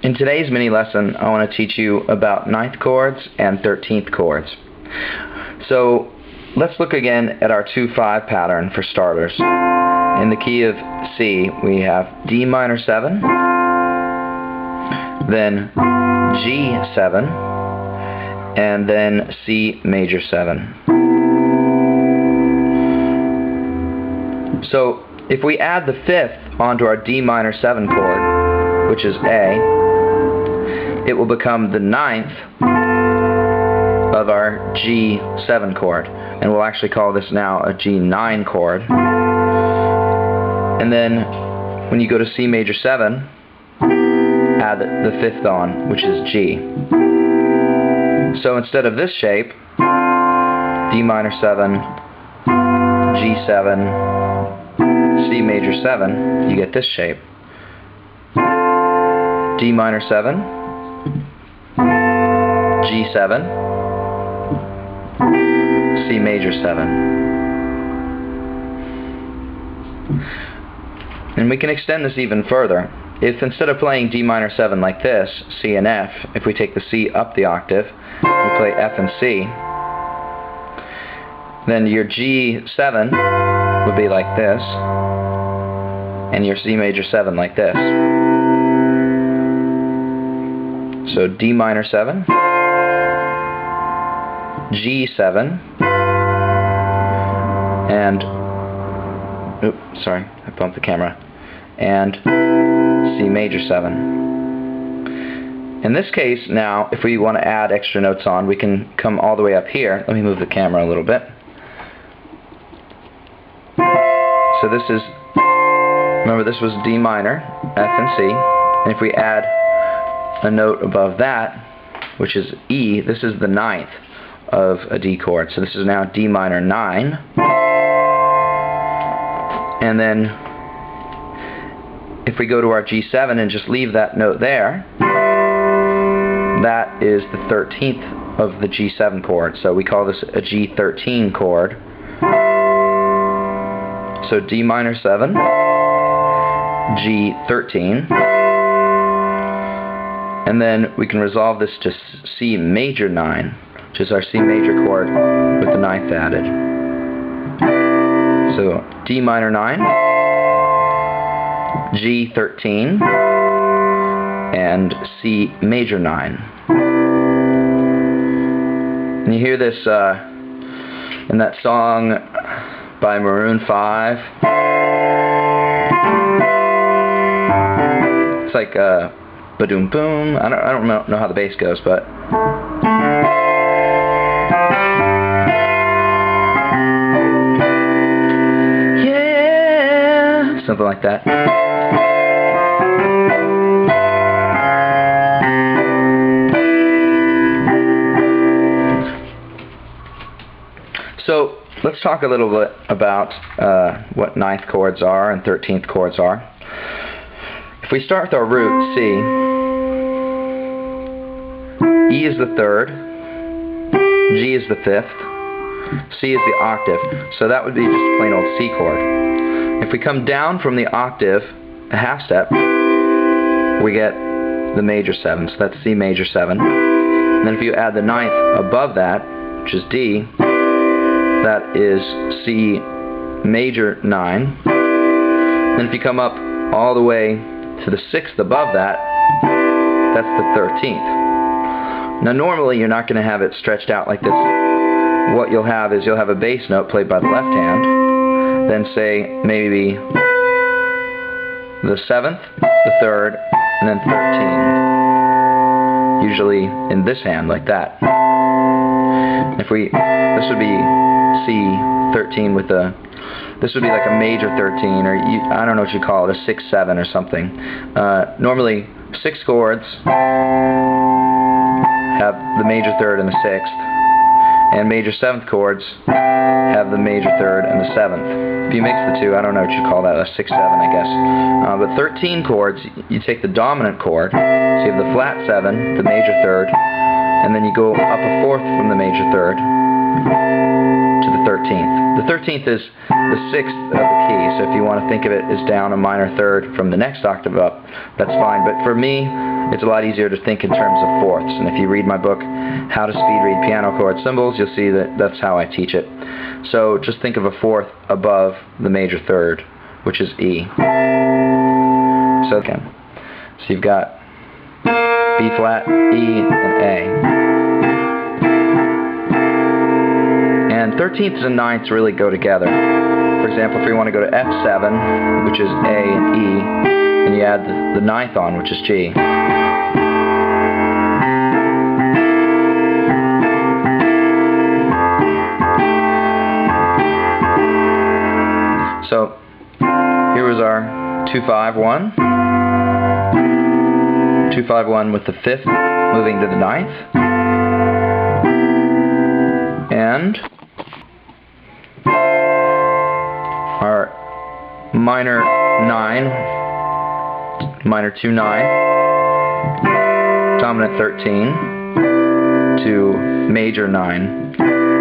In today's mini lesson, I want to teach you about 9th chords and 13th chords. So let's look again at our 2-5 pattern for starters. In the key of C, we have D minor 7, then G7, and then C major 7. So if we add the 5th onto our D minor 7 chord, which is A, it will become the 9th of our G7 chord. And we'll actually call this now a G9 chord. And then when you go to C major 7, add the 5th on, which is G. So instead of this shape, D minor 7, G7, C major 7, you get this shape. D minor 7, G7, C major 7. And we can extend this even further. If instead of playing D minor 7 like this, C and F, if we take the C up the octave, we play F and C, then your G7 would be like this, and your C major 7 like this. So D minor 7, G7, and, oops, sorry, I bumped the camera, and C major 7. In this case, now, if we want to add extra notes on, we can come all the way up here. Let me move the camera a little bit. So this is, remember this was D minor, F and C, and if we add a note above that, which is E, this is the 9th of a D chord. So this is now D minor 9. And then if we go to our G7 and just leave that note there, that is the 13th of the G7 chord. So we call this a G13 chord. So D minor 7, G13, and then we can resolve this to C major 9, which is our C major chord with the 9th added. So D minor 9, G13, and C major 9. And you hear this in that song by Maroon 5. It's like ba-doom boom. I don't know how the bass goes, but yeah, something like that. So let's talk a little bit about what 9th chords are and 13th chords are. If we start with our root, C, E is the 3rd, G is the 5th, C is the octave, so that would be just a plain old C chord. If we come down from the octave a half step, we get the major 7, so that's C major 7. And then if you add the 9th above that, which is D, that is C major 9. Then if you come up all the way to the 6th above that, that's the 13th. Now normally you're not going to have it stretched out like this. What you'll have is you'll have a bass note played by the left hand, then say maybe the 7th, the 3rd, and then 13. Usually in this hand like that. This would be C13 with a, this would be like a major 13, or I don't know what you call it, a 6-7 or something. Normally 6 chords have the major 3rd and the 6th, and major 7th chords have the major 3rd and the 7th. If you mix the two, I don't know what you call that, a 6-7 I guess. But 13 chords, you take the dominant chord, so you have the flat 7, the major 3rd, and then you go up a 4th from the major 3rd to the 13th. The 13th is the 6th of the key, so if you want to think of it as down a minor third from the next octave up, that's fine. But for me, it's a lot easier to think in terms of fourths. And if you read my book, How to Speed Read Piano Chord Symbols, you'll see that that's how I teach it. So just think of a fourth above the major third, which is E. So again, so you've got B flat, E, and A. And 13ths and 9ths really go together. For example, if you want to go to F7, which is A and E, and you add the 9th on, which is G. So here was our 2-5-1. 2-5-1 with the 5th moving to the 9th. And our minor 9, minor 2-9, dominant 13 to major 9.